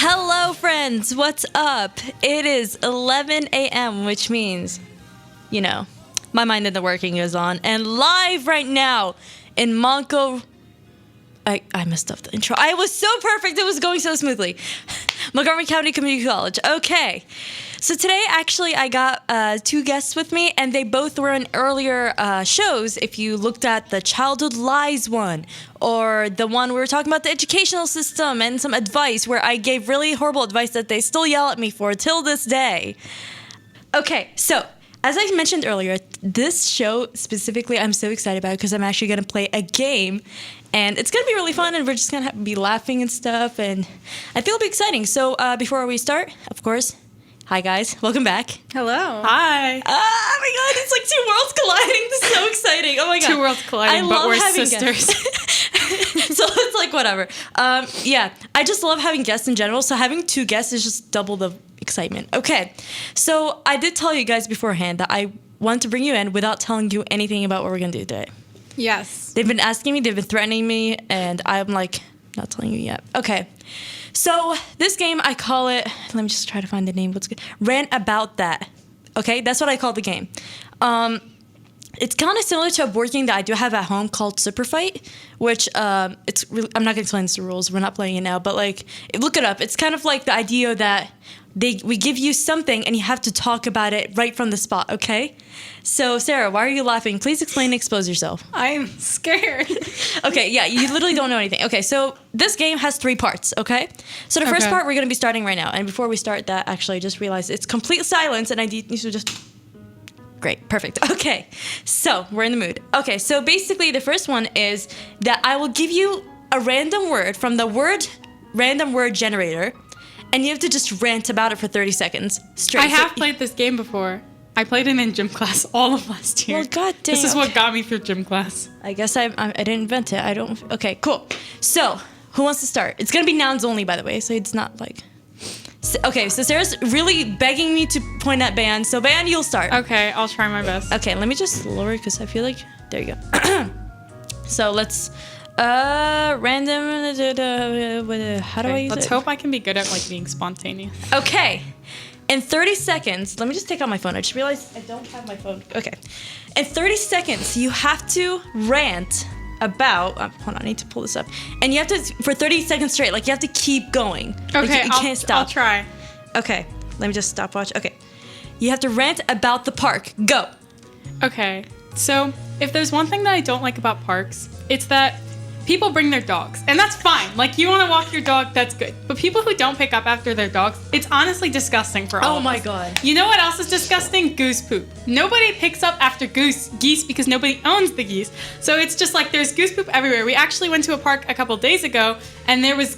Hello, friends. What's up? It is 11 a.m., which means, my mind in the working is on. And live right now in Montco. I messed up the intro. I was so perfect. It was going so smoothly. Montgomery County Community College. Okay. So today, actually, I got two guests with me, and they both were in earlier shows. If you looked at the Childhood Lies one, or the one we were talking about the educational system and some advice where I gave really horrible advice that they still yell at me for till this day. Okay, so as I mentioned earlier, this show specifically, I'm so excited about because I'm actually going to play a game, and it's going to be really fun, and we're just going to be laughing and stuff, and I feel it'll be exciting. So before we start, of course, hi guys, welcome back. Hello. Hi. Oh my god, it's like two worlds colliding. This is so exciting. Oh my god. Two worlds colliding, but we're sisters. So it's like whatever. Yeah, I just love having guests in general, so having two guests is just double the excitement. Okay, so I did tell you guys beforehand that I wanted to bring you in without telling you anything about what we're going to do today. Yes. They've been asking me, they've been threatening me, and I'm like, not telling you yet. Okay. So this game, I call it, let me just try to find the name. What's good? Rant About That. Okay, that's what I call the game. It's kind of similar to a board game that I do have at home called Super Fight, which it's really, I'm not going to explain the rules. We're not playing it now, but like, look it up. It's kind of like the idea that we give you something and you have to talk about it right from the spot, okay? So, Sarah, why are you laughing? Please explain and expose yourself. I'm scared. Okay, yeah, you literally don't know anything. Okay, so this game has 3 parts, okay? So the first part we're going to be starting right now. And before we start that, actually, I just realized it's complete silence and I need you to just... Great, perfect. Okay, so we're in the mood. Okay, so basically the first one is that I will give you a random word from the random word generator, and you have to just rant about it for 30 seconds straight. I have played this game before. I played it in gym class all of last year. Well, goddamn. This is what got me through gym class. I guess I didn't invent it. I don't... Okay, cool. So, who wants to start? It's going to be nouns only, by the way, so it's not like... Okay, so Sarah's really begging me to point at Bayanne. So, Bayanne, you'll start. Okay, I'll try my best. Okay, let me just lower it because I feel like... There you go. So, let's... Random... How do I use it? Let's hope I can be good at, like, being spontaneous. Okay. In 30 seconds... Let me just take out my phone. I just realized I don't have my phone. Okay. In 30 seconds, you have to rant about... hold on, I need to pull this up. And you have to... For 30 seconds straight, like, you have to keep going. Okay, like, you can't stop. I'll try. Okay. Let me just stopwatch. Okay. You have to rant about the park. Go. Okay, so if there's one thing that I don't like about parks, it's that people bring their dogs, and that's fine. Like, you want to walk your dog, that's good. But people who don't pick up after their dogs, it's honestly disgusting for all of us. Oh my god. You know what else is disgusting? Goose poop. Nobody picks up after geese because nobody owns the geese. So it's just like there's goose poop everywhere. We actually went to a park a couple days ago, and there was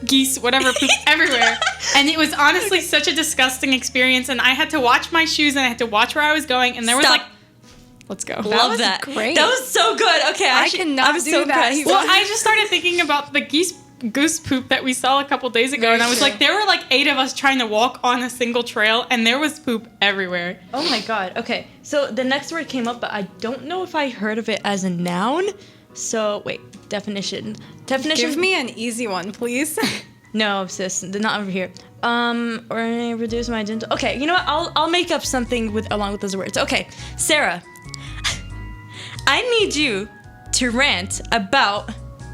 geese, whatever, poop everywhere. And it was honestly such a disgusting experience, and I had to watch my shoes, and I had to watch where I was going, and there was like... Let's go. Love that. Great. That was so good. Okay, I cannot I'm do so that. impressed. Well, I just started thinking about the goose poop that we saw a couple days ago, Very and I was true. like, there were like 8 of us trying to walk on a single trail, and there was poop everywhere. Oh my god. Okay. So the next word came up, but I don't know if I heard of it as a noun. So wait, definition. Give me an easy one, please. No, sis, not over here. Or reduce my agenda. Okay, you know what? I'll make up something along with those words. Okay, Sarah, I need you to rant about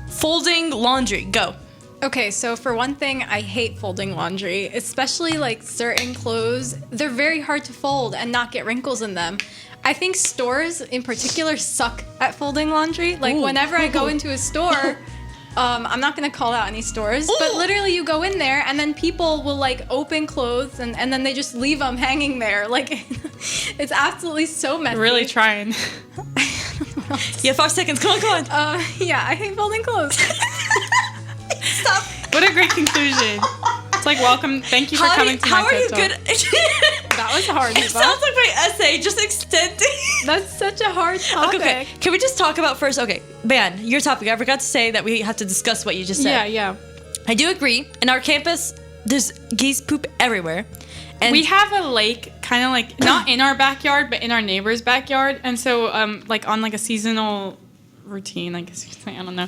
folding laundry. Go. Okay, so for one thing, I hate folding laundry, especially like certain clothes. They're very hard to fold and not get wrinkles in them. I think stores in particular suck at folding laundry. Like whenever I go into a store, I'm not going to call out any stores, but literally you go in there and then people will like open clothes and then they just leave them hanging there. Like it's absolutely so messy. Really trying. You have 5 seconds. Come on. Yeah, I hate folding clothes. Stop. What a great conclusion. It's like, welcome, thank you for coming to my How are you TED good? Talk. That was hard. It sounds like my essay, just extending. That's such a hard topic. Okay, can we just talk about first? Okay, Bayanne, your topic. I forgot to say that we have to discuss what you just said. Yeah. I do agree. In our campus, there's geese poop everywhere. And we have a lake, kind of like, not in our backyard, but in our neighbor's backyard. And so, like, on, like, a seasonal routine, I guess you could say, I don't know,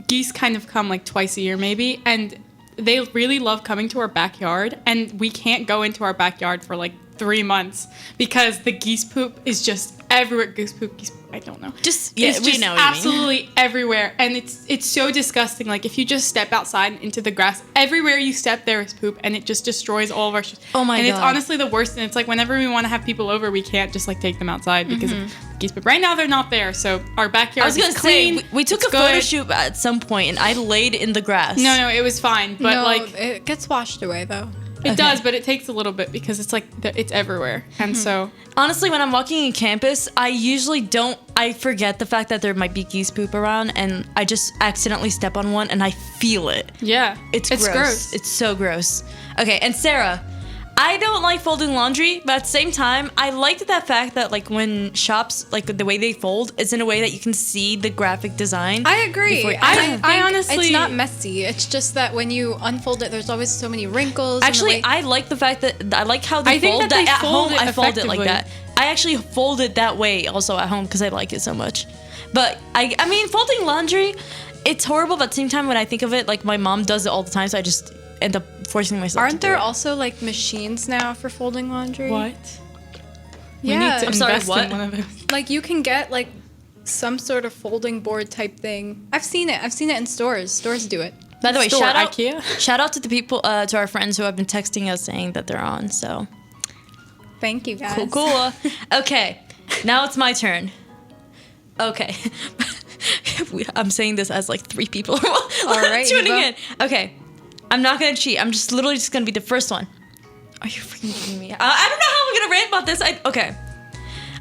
geese kind of come, like, twice a year, maybe. And they really love coming to our backyard, and we can't go into our backyard for like 3 months because the geese poop is just everywhere. Goose poop, I don't know. Just it's we just know what you mean. absolutely everywhere, and it's so disgusting. Like if you just step outside into the grass, everywhere you step there is poop, and it just destroys all of our shit. Oh my and God. it's honestly the worst. And it's like whenever we want to have people over, we can't just like take them outside because of geese poop. Right now they're not there, so our backyard I was gonna is clean. say we took it's a photo good. shoot at some point, and I laid in the grass. No, it was fine, but no, like it gets washed away though. it does, but it takes a little bit because it's like it's everywhere, and so Honestly, when I'm walking in campus, I usually don't. I forget the fact that there might be geese poop around, and I just accidentally step on one, and I feel it. yeah, It's gross. It's so gross. Okay, and Sarah, I don't like folding laundry, but at the same time, I like that fact that like when shops, like the way they fold, is in a way that you can see the graphic design. I agree. before- I I think honestly- it's not messy. It's just that when you unfold it, there's always so many wrinkles. Actually, and the way- I like the fact that I like how they I think fold that they at fold home. it I fold it like effectively. that. I actually fold it that way also at home because I like it so much. But I mean, folding laundry, it's horrible. But at the same time, when I think of it, like my mom does it all the time, so I just end up forcing myself. aren't to do there it. also like machines now for folding laundry? what? Yeah, We need to I'm sorry, invest what? in one of those. like you can get like some sort of folding board type thing. I've seen it. I've seen it in stores. Stores do it. By the way, Store, shout out, IKEA. shout out to the people, to our friends who have been texting us saying that they're on. So Thank you guys. cool. Okay, now it's my turn. Okay, I'm saying this as like 3 people are right, tuning Eva. in. Okay, I'm not gonna cheat. I'm just literally just gonna be the first one. Are you freaking kidding me? I don't know how I'm gonna rant about this. Okay.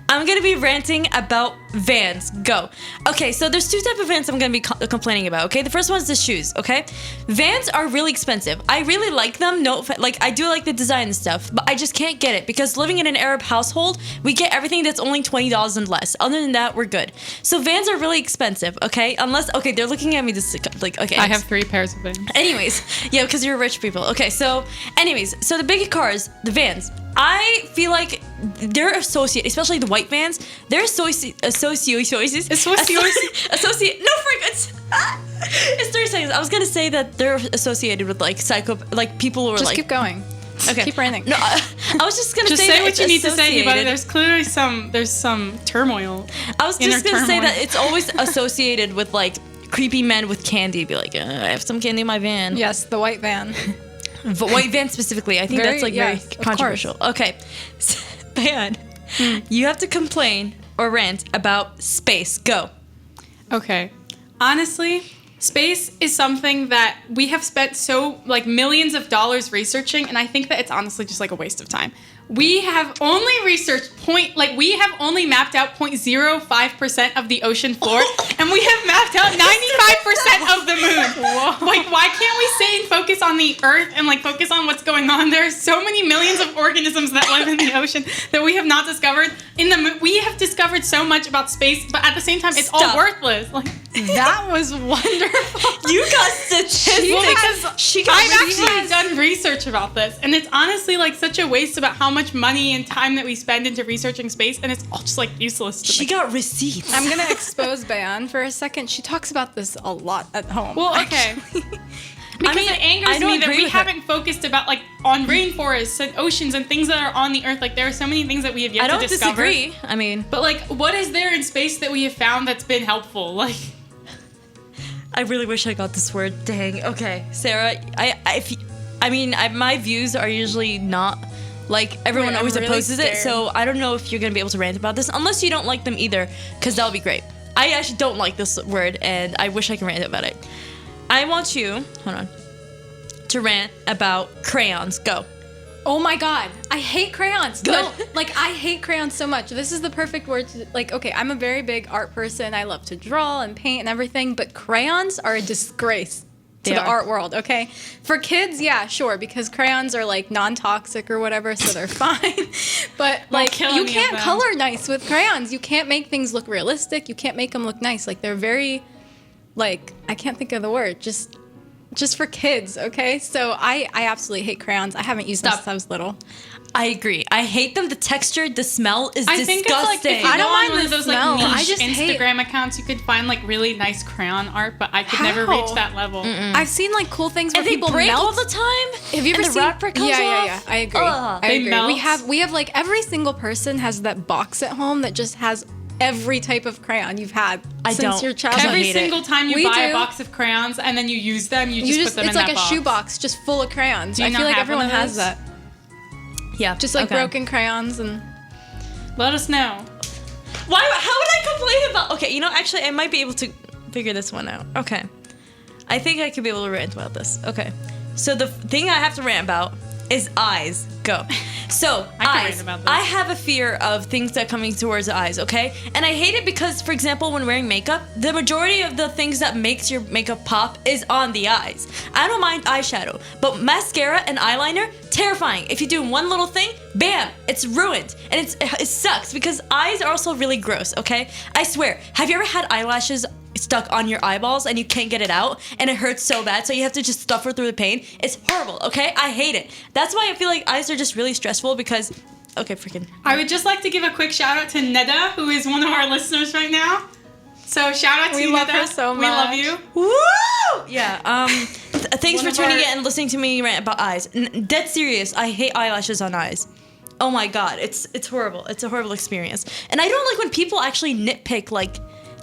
I'm gonna be ranting about Vans. Go. Okay, so there's 2 types of Vans I'm gonna be complaining about. Okay, the first one is the shoes. Okay, Vans are really expensive. I really like them. No, like I do like the design and stuff, but I just can't get it because living in an Arab household, we get everything that's only $20 and less. Other than that, we're good. So Vans are really expensive. Okay, unless they're looking at me this like okay. I have 3 pairs of them. Anyways, yeah, because you're rich people. Okay, so so the big cars, the Vans, I feel like they're associate, especially the white Vans. They're associate. No, frick, it's 30 seconds. I was gonna say that they're associated with like people who are Just like. keep going. Okay. Keep ranting. No, I was just gonna Just say say that what it's you need to say, but associated- there's clearly some turmoil. I was just gonna inner say turmoil. that it's always associated with like creepy men with candy. Be like, I have some candy in my van. Yes, the white van. White van specifically. I think Very- that's like yes, very of controversial. Okay, Bayanne, you have to complain or rant about space. Go. Okay. Honestly, space is something that we have spent millions of dollars researching, and I think that it's honestly just like a waste of time. We have only researched we have only mapped out 0.05% of the ocean floor, and we have mapped out 95% of the moon. Whoa. Like, why can't we stay and focus on the Earth and like focus on what's going on? There are so many millions of organisms that live in the ocean that we have not discovered. We have discovered so much about space, but at the same time, it's all Stop. worthless. Like, That was wonderful. You got statistics. well, because she got I've receipts. actually done research about this, and it's honestly like such a waste about how much money and time that we spend into researching space, and it's all just like useless to She me. got receipts. I'm gonna expose Bayanne for a second. She talks about this a lot at home. Well, okay. Because it angers don't me that agree we with her. haven't focused about on rainforests and oceans and things that are on the Earth. Like there are so many things that we have yet I don't to discover. disagree. I mean, But like, what is there in space that we have found that's been helpful? Like, I really wish I got this word. Dang. Okay, Sarah. My views are usually not like everyone Wait, I'm always really opposes it. scared. So I don't know if you're gonna be able to rant about this, unless you don't like them either, because that would be great. I actually don't like this word, and I wish I could rant about it. I want you, to rant about crayons. Go. Oh my god, I hate crayons. Good. No, I hate crayons so much. This is the perfect word to okay, I'm a very big art person. I love to draw and paint and everything, but crayons are a disgrace to They the are. art world, okay? For kids, yeah, sure, because crayons are like non-toxic or whatever, so they're fine. But like kill you any of can't them. color nice with crayons. You can't make things look realistic. You can't make them look nice. Like they're very I can't think of the word. Just just for kids, okay? So I absolutely hate crayons. I haven't used them Stop. since I was little. I agree. I hate them. The texture, the smell is I disgusting. think it's like if you I go don't on mind one the of those smell. like I niche just hate- Instagram accounts, you could find like really nice crayon art, but I could never How? reach that level. I've seen like cool things where and they people break melt all the time. Have you ever and seen the wrapper comes yeah, off? Yeah. I agree. Ugh. I They agree. melt. We have like every single person has that box at home that just has every type of crayon you've had I since don't. your childhood. Every hate single time you We buy do. a box of crayons and then you use them, you just put them it's in like that a box. shoebox just full of crayons. Do you I feel not like have one everyone of has those? that. Yeah, Just like okay. broken crayons and Let us know. Why? How would I complain about? Okay, you know, actually, I might be able to figure this one out. Okay, I think I could be able to rant about this. Okay, so the thing I have to rant about is eyes. Go. So I can eyes. rant about this. I have a fear of things that are coming towards the eyes. Okay, and I hate it because, for example, when wearing makeup, the majority of the things that makes your makeup pop is on the eyes. I don't mind eyeshadow, but mascara and eyeliner, terrifying. If you do one little thing, bam, it's ruined, and it sucks because eyes are also really gross. Okay, I swear. Have you ever had eyelashes stuck on your eyeballs and you can't get it out and it hurts so bad, so you have to just suffer through the pain? It's horrible. Okay, I hate it. That's why I feel like eyes are just really stressful because, okay, freaking. I would just like to give a quick shout out to Neda, who is one of our listeners right now. So shout out to We you, love Neda. her so We love much. you. Woo! Yeah. Thanks One for of tuning our- in and listening to me rant about eyes. Dead serious. I hate eyelashes on eyes. Oh my god, it's horrible. It's a horrible experience. And I don't like when people actually nitpick like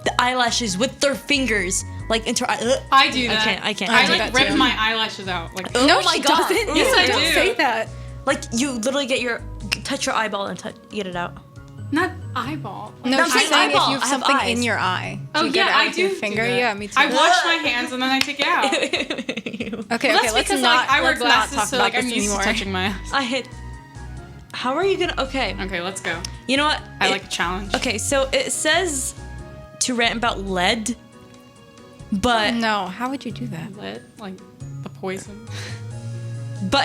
the eyelashes with their fingers, like into. I do that. I can't. I do like that rip too. my eyelashes out. Like, Oh no, my she God. doesn't. Yes, I don't do. say that. Like you literally touch your eyeball and get it out. not eyeball. No, I'm she's saying saying if eyeball. you have I have something eyes. in your eye. Oh Do you get yeah, it out I with do. your do finger. that. Yeah, me too. I wash my hands and then I take it out. Okay, Well, okay, that's let's because not, like I wear let's not glasses, talk so about like I'm this used anymore. to touching my eyes. I hit. How are you gonna? Okay. Okay, let's go. You know what? I like a challenge. Okay, so it says to rant about lead, but No, how would you do that? Lead, like the poison.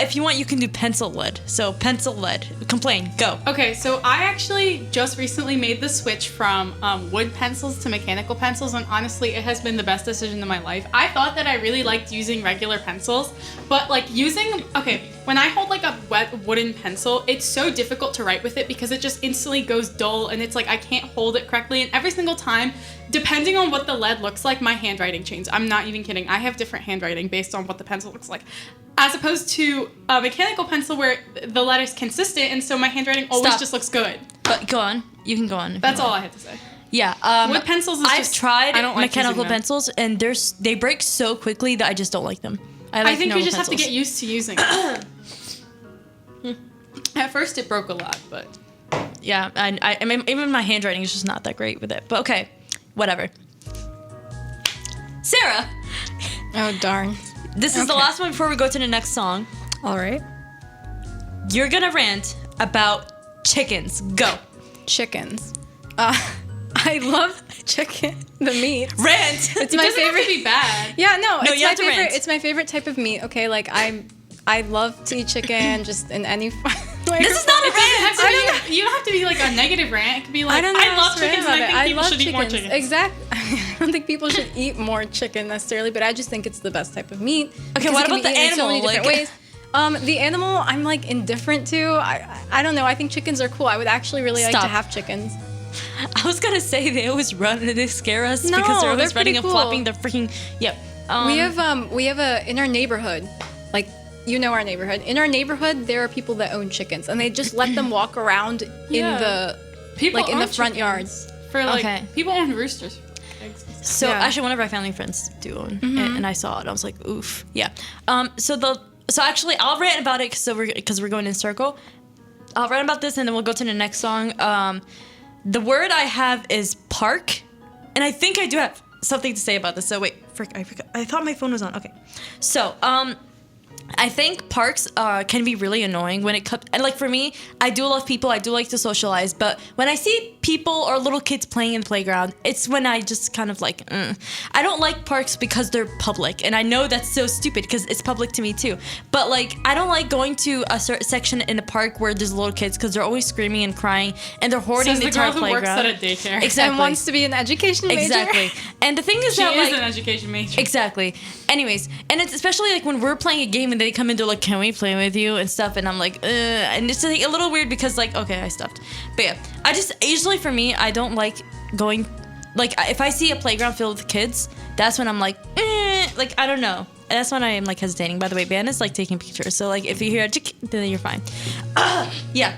if you want, you can do pencil lead. So pencil lead. Complain. Go. Okay, so I actually just recently made the switch from wood pencils to mechanical pencils, and honestly, it has been the best decision of my life. I thought that I really liked using regular pencils, but like when I hold like a wet wooden pencil, it's so difficult to write with it because it just instantly goes dull, and it's like I can't hold it correctly, and every single time, depending on what the lead looks like, my handwriting changes. I'm not even kidding. I have different handwriting based on what the pencil looks like. As opposed to a mechanical pencil where the letter's consistent, and so my handwriting always Stop. just looks good. But go on. You can go on. if That's you all want. I had to say. Yeah. Wood pencils is I've just- tried I don't like mechanical using them. pencils, and they break so quickly that I just don't like them. I like I think you normal just have to pencils. get used to using it. At first, it broke a lot, but Yeah, I mean, even my handwriting is just not that great with it. But okay, whatever. Sarah, Oh darn. this is the Okay. last one before we go to the next song. All right. You're gonna rant about chickens. Go. Chickens. I love chicken, the meat. Rant. It's it my doesn't favorite. have to be bad. Yeah, no, No, it's you my have to favorite. rant. It's my favorite type of meat. Okay, like I love to eat chicken just in any way. This is not a It doesn't have rant. to be. You don't have to be like a negative rant. It could be like, I don't know. I love how to rant chickens, and I about think it. people love should eat more chickens. Exactly. I don't think people should eat more chicken necessarily, but I just think it's the best type of meat. Okay, because what it can about be the eaten in so many animal, different like- ways. The animal, I'm like indifferent to. I don't know. I think chickens are cool. I would actually really like Stop. to have chickens. I was gonna say they always run and they scare us No, because they're always they're pretty running and cool. flopping their freaking. Yep. We have a in our neighborhood, like you know our neighborhood. In our neighborhood, there are people that own chickens, and they just let them walk around Yeah. in the People like in the own front chickens yards. For like Okay. people own roosters. Eggs. So Yeah. actually, one of our family friends do own, and I saw it. I was like, oof, yeah. So actually, I'll rant about it because we're going in circle. I'll rant about this, and then we'll go to the next song. The word I have is park, and I think I do have something to say about this. So wait, frick, I forgot. I thought my phone was on. Okay, so I think parks can be really annoying when it comes, and like for me, I do love people, I do like to socialize, but when I see people or little kids playing in the playground, it's when I just kind of like, I don't like parks because they're public, and I know that's so stupid because it's public to me too, but like I don't like going to a certain section in a park where there's little kids because they're always screaming and crying, and they're hoarding Says the the girl entire who works playground. at a daycare. Exactly. And wants to be an education major. Exactly. And the thing is She that is like an education major. exactly. Anyways, and it's especially like when we're playing a game and they come into like, can we play with you and stuff, and I'm like, and it's like a little weird because like, okay, I stopped. But yeah, I just usually for me, I don't like going, like if I see a playground filled with kids, that's when I'm like, like I don't know. That's when I am like hesitating. By the way, Bayanne is like taking pictures, so like if you hear a chick, then you're fine. Yeah.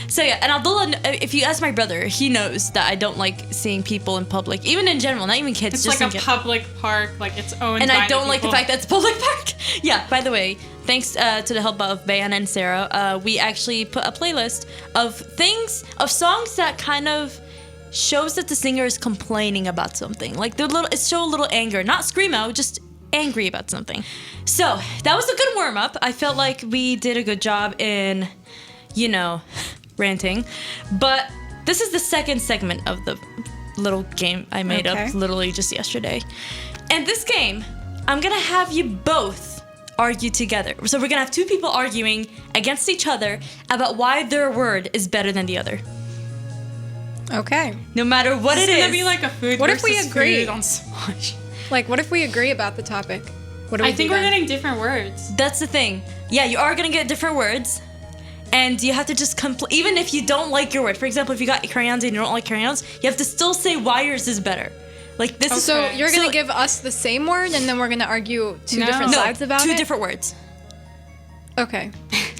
So yeah, and although if you ask my brother, he knows that I don't like seeing people in public, even in general, not even kids. It's just like a public park, like it's owned. and by I don't like the people. fact that it's public park. Yeah. By the way, thanks to the help of Bayanne and Sara, we actually put a playlist of songs that kind of shows that the singer is complaining about something. Like it show a little anger, not screamo, just angry about something. So that was a good warm up. I felt like we did a good job in, ranting, but this is the second segment of the little game I made up literally just yesterday. And this game, I'm gonna have you both argue together. So we're gonna have two people arguing against each other about why their word is better than the other. Okay. No matter what it It's gonna is. be like a food. What if we versus agree? food on Smosh. Like, what if we agree about the topic? What do we I think do we're then? getting different words. That's the thing. Yeah, you are gonna get different words. And you have to just even if you don't like your word. For example, if you got crayons and you don't like crayons, you have to still say why yours is better. Like this is So Okay. you're gonna give us the same word, and then we're gonna argue two No. different No, sides about two it. different words. Okay.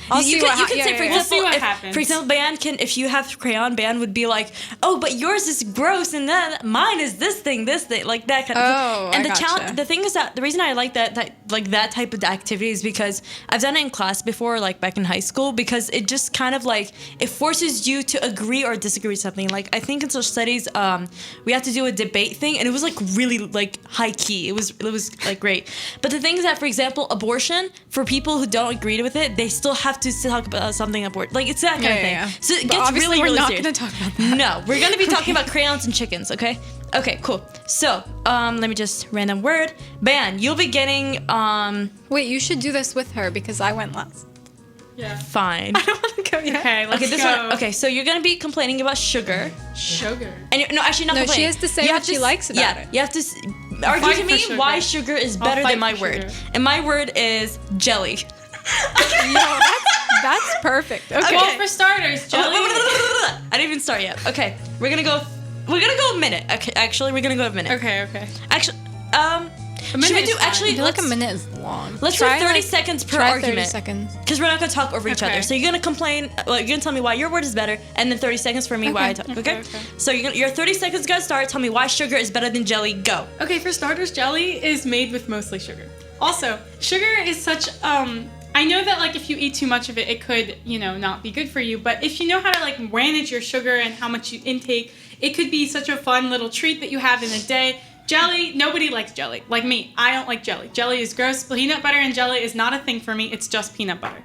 I'll see you what can say, for yeah. example, We'll see what if, happens. for example, Bayanne can, if you have crayon, Bayanne would be like, oh, but yours is gross, and then mine is this thing, like that kind of Oh, thing. And I gotcha. the thing is that the reason I like that type of activity is because I've done it in class before, like back in high school, because it just kind of like, it forces you to agree or disagree with something. Like I think in social studies, we had to do a debate thing, and it was like really like high key. It was like great. But the thing is that, for example, abortion, for people who don't agree with it, they still have to talk about something about, like it's that kind of thing. Yeah. So it But gets obviously really, we're really not serious. gonna talk about that. No, we're gonna be talking about crayons and chickens. Okay. Okay. Cool. So let me just random word. Bayanne, you'll be getting Wait, you should do this with her because I went last. Yeah. fine. I don't want to go yet. Okay, let's Okay, this go. one. Okay, so you're gonna be complaining about sugar, Sugar. and no, actually not No, complaining. she has to say You what have to she s- likes about yeah, it. you have to argue fight to for me sugar. why sugar is I'll better fight than my for word, sugar. and my word is jelly. No, that's perfect. Okay. Well, for starters, jelly. I didn't even start yet. Okay, we're gonna go a minute. Okay, actually, we're gonna go a minute. Okay. Okay. Actually, A should minute we is do fine. actually? I feel like a let's- minute is long. Let's Try, do 30 like, seconds per try argument. 30 seconds. Because we're not gonna talk over each Okay. other. So you're gonna complain. Like, you're gonna tell me why your word is better, and then 30 seconds for me why I talk. Okay. Okay. So your 30 seconds gonna start. Tell me why sugar is better than jelly. Go. Okay, for starters, jelly is made with mostly sugar. Also, sugar is such I know that like if you eat too much of it, it could, not be good for you, but if you know how to like manage your sugar and how much you intake, it could be such a fun little treat that you have in a day. Jelly, nobody likes jelly. Like me, I don't like jelly. Jelly is gross. Peanut butter and jelly is not a thing for me. It's just peanut butter.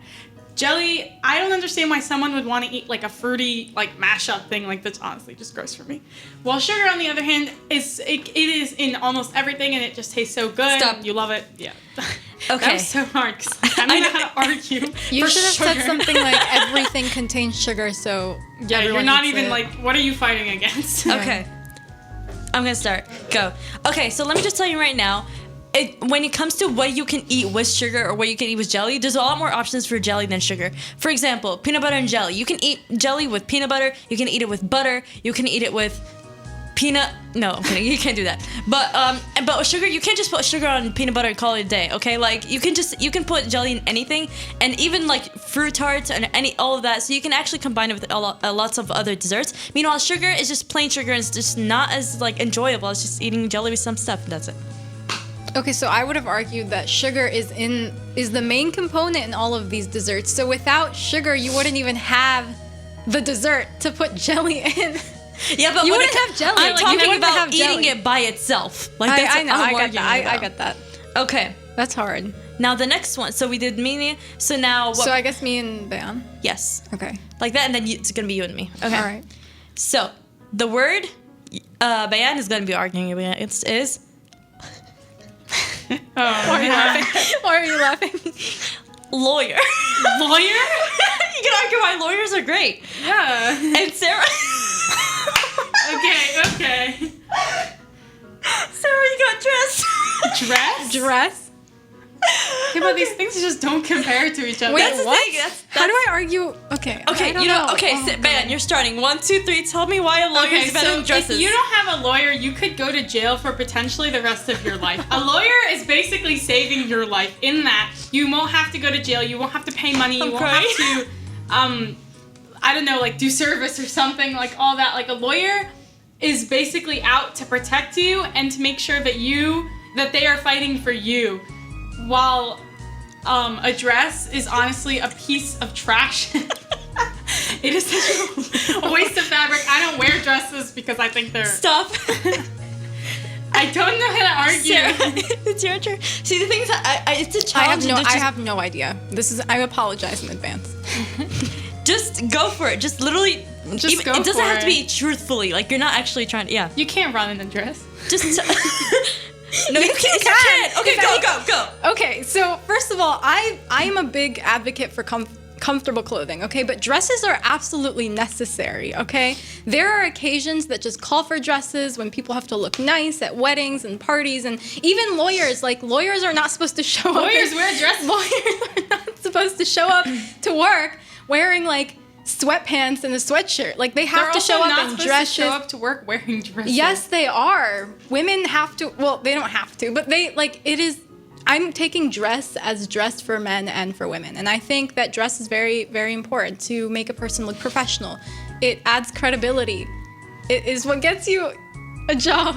Jelly, I don't understand why someone would want to eat like a fruity, like mashup thing. Like that's honestly just gross for me. While sugar, on the other hand, it is in almost everything, and it just tastes so good. Stop. You love it. Yeah. Okay. That was so hard because I don't know how to argue. You for should have said sugar. something like everything contains sugar, so Yeah, you're everyone not eats even it. like. What are you fighting against? Okay. I'm gonna start. Go. Okay. So let me just tell you right now. When it comes to what you can eat with sugar or what you can eat with jelly, there's a lot more options for jelly than sugar. For example, peanut butter and jelly. You can eat jelly with peanut butter. You can eat it with butter. You can eat it with No, I'm kidding. You can't do that. But with sugar, you can't just put sugar on peanut butter and call it a day. Okay, like you can put jelly in anything, and even like fruit tarts and all of that. So you can actually combine it with lots of other desserts. Meanwhile, sugar is just plain sugar, and it's just not as like enjoyable as just eating jelly with some stuff. And that's it. Okay, so I would have argued that sugar is the main component in all of these desserts. So without sugar, you wouldn't even have the dessert to put jelly in. Yeah, but You when wouldn't have jelly. I'm Like, you talking wouldn't about have eating jelly. it by itself. Like that's I what know, I'm I get arguing that. I about. get that. Okay. That's hard. Now the next one. So we did me. So now what? So I guess me and Bayanne. Yes. Okay. Like that, and then it's gonna be you and me. Okay. All right. So the word Bayanne is gonna be arguing against is. Why are you laughing? Why are you laughing? Lawyer. Lawyer? You can argue why lawyers are great. Yeah. And Sarah. Okay. Sarah, you got dressed. Dress? Dress. Yeah, but these things just don't compare to each other. Wait, That's the what? thing. How do I argue? Okay. Okay, I don't you know. know. Okay, Oh, God. Bayanne, you're starting. 1, 2, 3. Tell me why a lawyer is better than dresses. if you don't have a lawyer, you could go to jail for potentially the rest of your life. A lawyer is basically saving your life in that you won't have to go to jail, you won't have to pay money, you won't have to, I don't know, like do service or something, like all that. Like a lawyer is basically out to protect you and to make sure that they are fighting for you, while a dress is honestly a piece of trash. It is such a waste of fabric. I don't wear dresses because I think they're... Stop. I don't know how to argue. Sarah, it's your turn. See, the thing is, it's a challenge. I have no idea. I apologize in advance. Just go for it. Just literally. Just go It doesn't for have to it. be truthfully. Like you're not actually trying. Yeah. You can't run in a dress. Just. No, you can't. You can. Okay, go. Okay, so first of all, I am a big advocate for comfortable clothing, okay? But dresses are absolutely necessary, okay? There are occasions that just call for dresses when people have to look nice at weddings and parties, and even lawyers. Like, lawyers are not supposed to show up. Lawyers wear dresses. Lawyers are not supposed to show up to work wearing, like, sweatpants and a sweatshirt. Like, they have to show up in dresses. To show up to work wearing dresses. Yes, they are. Women have to, well, they don't have to, but they, like, it is, I'm taking dress as dress for men and for women. And I think that dress is very, very important to make a person look professional. It adds credibility. It is what gets you a job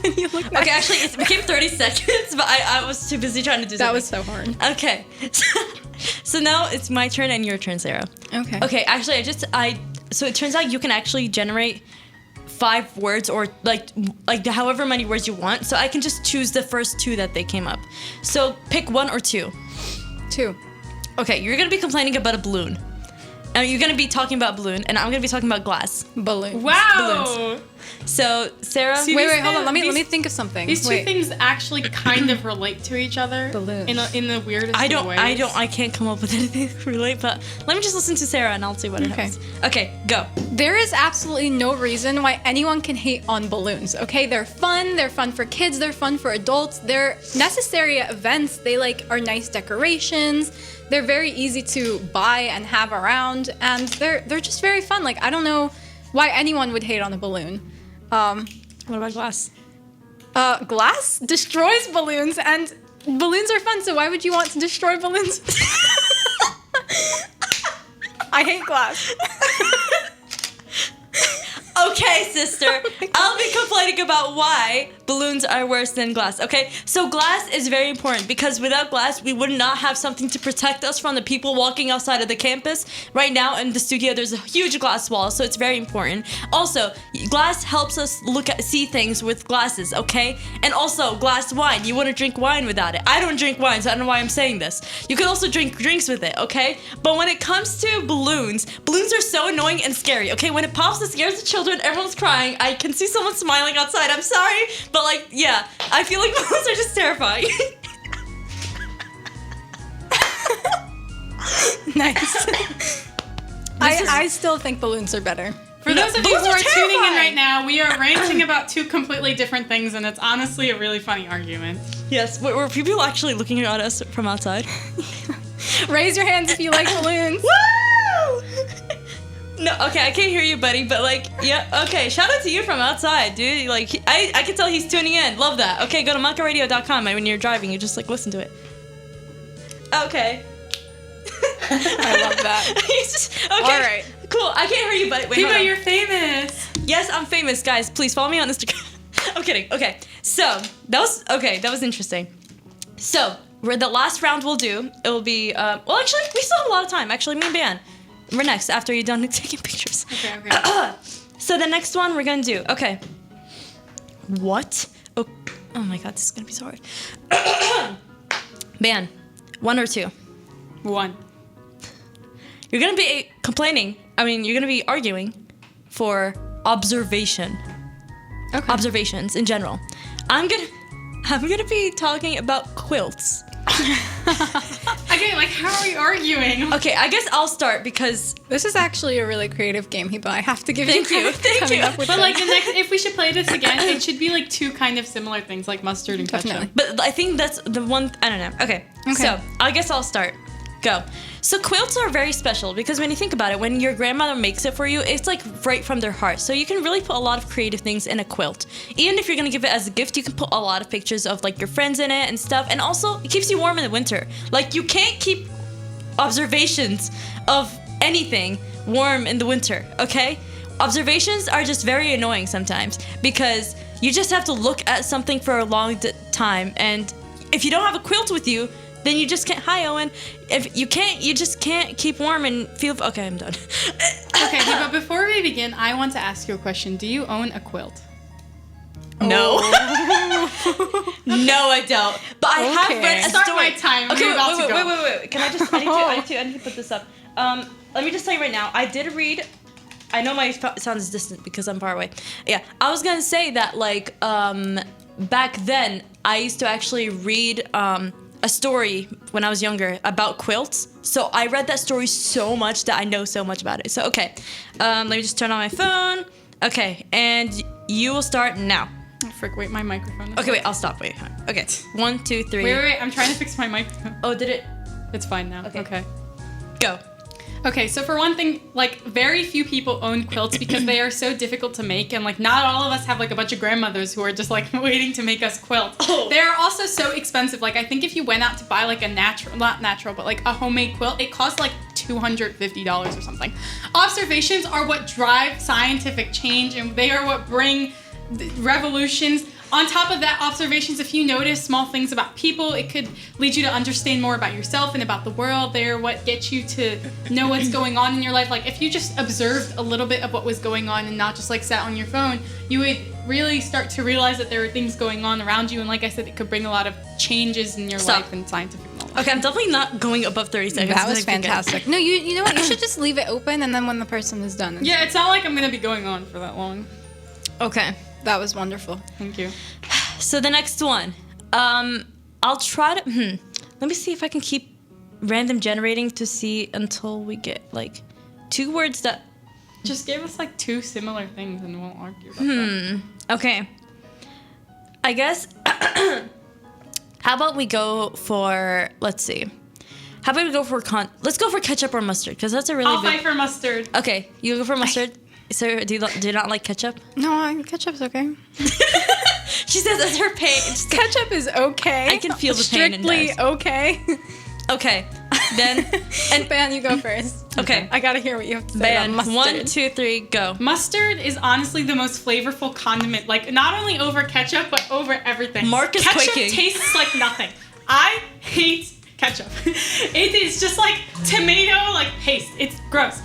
when you look nice. Okay, actually, it became 30 seconds, but I was too busy trying to do something. That was so hard. Okay. So now it's my turn and your turn, Sarah. Okay. Okay, actually, so it turns out you can actually generate 5 words or like however many words you want. So I can just choose the first 2 that they came up. So pick 1 or 2. 2. Okay, you're gonna be complaining about a balloon. And you're gonna be talking about balloon, and I'm gonna be talking about glass. Balloon. Wow. Balloons. So Sarah, See, Wait, hold on. Let me think of something. These two Wait. things actually kind of relate to each other. Balloons. In the weirdest of ways. I can't come up with anything to relate. But let me just listen to Sarah, and I'll see what it happens. Okay, go. There is absolutely no reason why anyone can hate on balloons, okay? They're fun for kids, they're fun for adults, they're necessary at events, they are nice decorations, they're very easy to buy and have around, and they're just very fun. Like, I don't know why anyone would hate on a balloon. What about glass? Glass destroys balloons, and balloons are fun, so why would you want to destroy balloons? I hate glass. Okay, sister. I'll be complaining about why balloons are worse than glass. Okay, so glass is very important because without glass, we would not have something to protect us from the people walking outside of the campus. Right now in the studio, there's a huge glass wall, so it's very important. Also, glass helps us see things with glasses. Okay, and also glass wine. You wouldn't drink wine without it. I don't drink wine, so I don't know why I'm saying this. You can also drink drinks with it. Okay, but when it comes to balloons are so annoying and scary. Okay, when it pops, it scares the children. Everyone's crying. I can see someone smiling outside. I'm sorry, but yeah, I feel like balloons are just terrifying. Nice. I still think balloons are better. For those of you who balloons are are tuning in terrifying. right now, we are ranting about 2 completely different things, and it's honestly a really funny argument. Yes, were people actually looking at us from outside? Raise your hands if you like balloons. Woo! No, okay, I can't hear you, buddy, but yeah, okay. Shout out to you from outside, dude. I can tell he's tuning in. Love that. Okay, go to montcoradio.com, and when you're driving, you just listen to it. Okay. I love that. He's just okay. All right. Cool. I can't hear you, buddy. Wait, hold Ava, on. you're famous. Yes, I'm famous, guys. Please follow me on Instagram. I'm kidding. Okay, so that was interesting. So the last round we'll do, it will be well, actually, we still have a lot of time. Actually, me and Bayanne, we're next after you're done taking pictures. Okay. So the next one we're gonna do. Okay. What? Oh my God, this is gonna be so hard. Bayanne, 1 or 2? 1. You're gonna be complaining. I mean, you're gonna be arguing for observation. Okay. Observations in general. I'm gonna be talking about quilts. Okay, like how are we arguing? Okay, I guess I'll start because This is actually a really creative game, Hiba. I have to give you Thank you, credit for thank coming you. up with But this. like the next, if we should play this again, it should be like 2 kind of similar things, like mustard and ketchup. Definitely. but I think that's the one. I don't know. Okay. So I guess I'll start. Go. So quilts are very special because when you think about it, when your grandmother makes it for you, it's like right from their heart. So you can really put a lot of creative things in a quilt. Even if you're gonna give it as a gift, you can put a lot of pictures of like your friends in it and stuff. And also, it keeps you warm in the winter. Like you can't keep observations of anything warm in the winter, okay? Observations are just very annoying sometimes because you just have to look at something for a long time. And if you don't have a quilt with you, then you just can't. Hi, Owen. If you can't, you just can't keep warm and feel. Okay, I'm done. Okay, but before we begin, I want to ask you a question. Do you own a quilt? No. No, I don't. But I have Okay. read a Start story. my time. Okay, We're about to go. wait. Can I just? I need to put this up. Let me just tell you right now. I did read. I know my sound is distant because I'm far away. Yeah, I was gonna say that like back then I used to actually read a story when I was younger about quilts. So I read that story so much that I know so much about it. So okay, let me just turn on my phone. Okay, and you will start now. Oh, frick, wait, my microphone. is Okay, wait, off. I'll stop. Wait. Okay. 1, 2, 3. Wait, I'm trying to fix my microphone. Oh, did it? It's fine now. Okay. Go. Okay, so for one thing, like very few people own quilts because they are so difficult to make, and like not all of us have like a bunch of grandmothers who are just like waiting to make us quilts. Oh. They are also so expensive. Like I think if you went out to buy like a not natural, but like a homemade quilt, it costs like $250 or something. Observations are what drive scientific change, and they are what bring revolutions. On top of that, observations, if you notice small things about people, it could lead you to understand more about yourself and about the world. They're what get you to know what's going on in your life. Like if you just observed a little bit of what was going on and not just like sat on your phone, you would really start to realize that there were things going on around you. And like I said, it could bring a lot of changes in your Stop. life and scientific knowledge. Okay, I'm definitely not going above 30 seconds. That was It's gonna be good. fantastic. No, you know what? You should just leave it open, and then when the person is done. Yeah, it's not like I'm going to be going on for that long. Okay. That was wonderful. Thank you. So the next one. I'll try to let me see if I can keep random generating to see until we get like 2 words that Just give us like 2 similar things and we'll argue about them. okay. I guess how about we go for let's see. How about we go for let's go for ketchup or mustard because that's a really I'll big fight for mustard. Okay, you go for mustard. So do you not like ketchup? No, ketchup's okay. She says that's her pain. Ketchup is okay. I can feel the pain in Strictly this. okay. Okay, then and Bayanne, you go first. okay. I gotta hear what you have to say about Bayanne, mustard. 1, 2, 3, go. Mustard is honestly the most flavorful condiment, like not only over ketchup, but over everything. Mark is ketchup quaking. tastes like nothing. I hate ketchup. It is just like tomato, like paste. It's gross.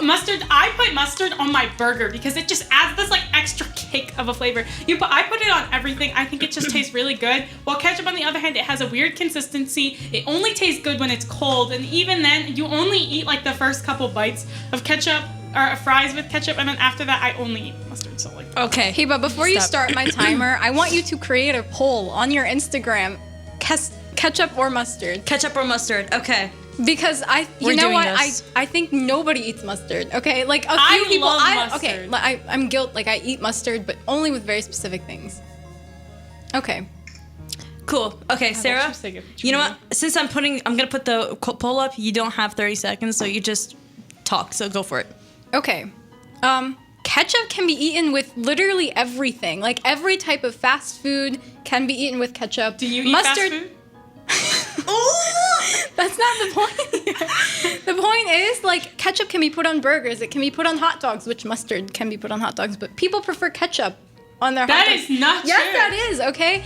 Mustard, I put mustard on my burger because it just adds this like extra kick of a flavor. I put it on everything. I think it just tastes really good. While ketchup, on the other hand, it has a weird consistency. It only tastes good when it's cold, and even then, you only eat like the first couple bites of ketchup or fries with ketchup, and then after that, I only eat mustard. So like, Okay. Hey, but before you Stop. start my timer, I want you to create a poll on your Instagram. Ketchup or mustard? Ketchup or mustard? Okay. Because you We're know doing what? this. I think nobody eats mustard. Okay, like a few I people. love Okay, mustard. I'm guilt. Like I eat mustard, but only with very specific things. Okay. Cool. Okay, Sarah. you say it. You know what? Since I'm gonna put the poll up. You don't have 30 seconds, so you just talk. So go for it. Okay. Ketchup can be eaten with literally everything. Like every type of fast food can be eaten with ketchup. Do you eat fast food? That's not the point here. The point is, like, ketchup can be put on burgers. It can be put on hot dogs, which mustard can be put on hot dogs. But people prefer ketchup on their hot That dogs. is not Yes, true. that is, okay?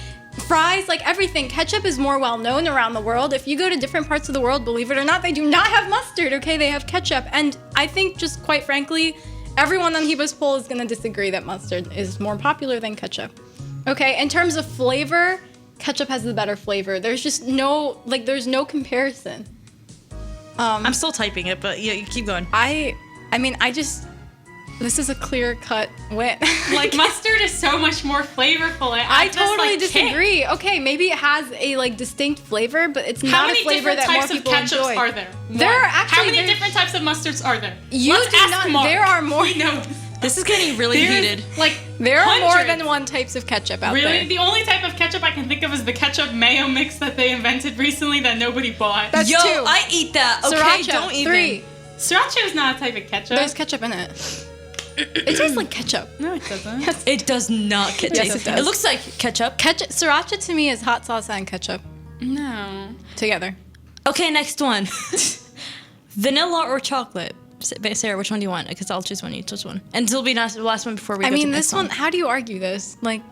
Fries, like everything. Ketchup is more well known around the world. If you go to different parts of the world, believe it or not, they do not have mustard, okay? They have ketchup. And I think, just quite frankly, everyone on Hiba's poll is going to disagree that mustard is more popular than ketchup. Okay, in terms of flavor, ketchup has the better flavor. There's just no comparison. I'm still typing it, but yeah, you keep going. This is a clear-cut win. Like, mustard is so much more flavorful. I totally disagree. Okay, maybe it has a like distinct flavor, but it's not a flavor that more people enjoy. How many different types of ketchups are there? There are actually. How many different types of mustards are there? Let's ask Mark. There are more. He knows. This is getting really heated. Like, there are more hundreds. than one types of ketchup out there. Really? The only type of ketchup I can think of is the ketchup mayo mix that they invented recently that nobody bought. That's Yo, 2. I eat that. Okay, Sriracha, don't even. 3. Sriracha is not a type of ketchup. There's ketchup in it. It tastes like ketchup. No, it doesn't. Yes. It does not taste. Yes, it does. It looks like ketchup. Sriracha to me is hot sauce and ketchup No. together. Okay, next one. Vanilla or chocolate? Sarah, which one do you want? Because I'll choose one. You choose one. And this will be the last one before we go to the next this one. How do you argue this? Like,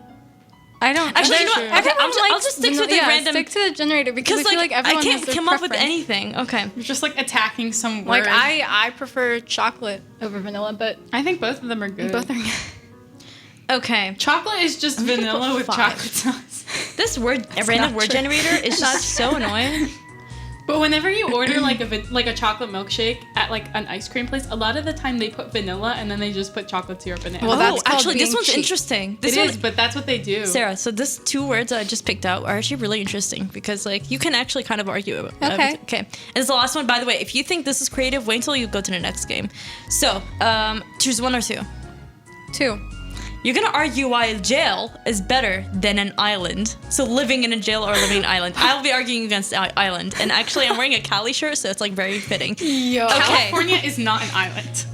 I don't. Actually, you know what? Everyone Okay, I'll likes just stick to the random. Stick to the generator because I feel like I everyone can't has their come up with preference. anything. Okay. You're just, like, attacking some Like, word. I prefer chocolate over vanilla, but I think both of them are good. both are. Okay. Chocolate is just I'm gonna vanilla put with 5. chocolate sauce. This random word generator is just so annoying. But whenever you order like a chocolate milkshake at like an ice cream place, a lot of the time they put vanilla and then they just put chocolate syrup in it. Well, that's called actually, this being one's cheap. interesting. It is, but that's what they do. Sarah, so this 2 words I just picked out are actually really interesting because like you can actually kind of argue about it. Okay. Okay. And it's the last one, by the way. If you think this is creative, wait until you go to the next game. So, choose 1 or 2. 2. You're gonna argue why jail is better than an island. So living in a jail or living in an island. I'll be arguing against island. And actually, I'm wearing a Cali shirt, so it's like very fitting. Yo. Okay. California is not an island.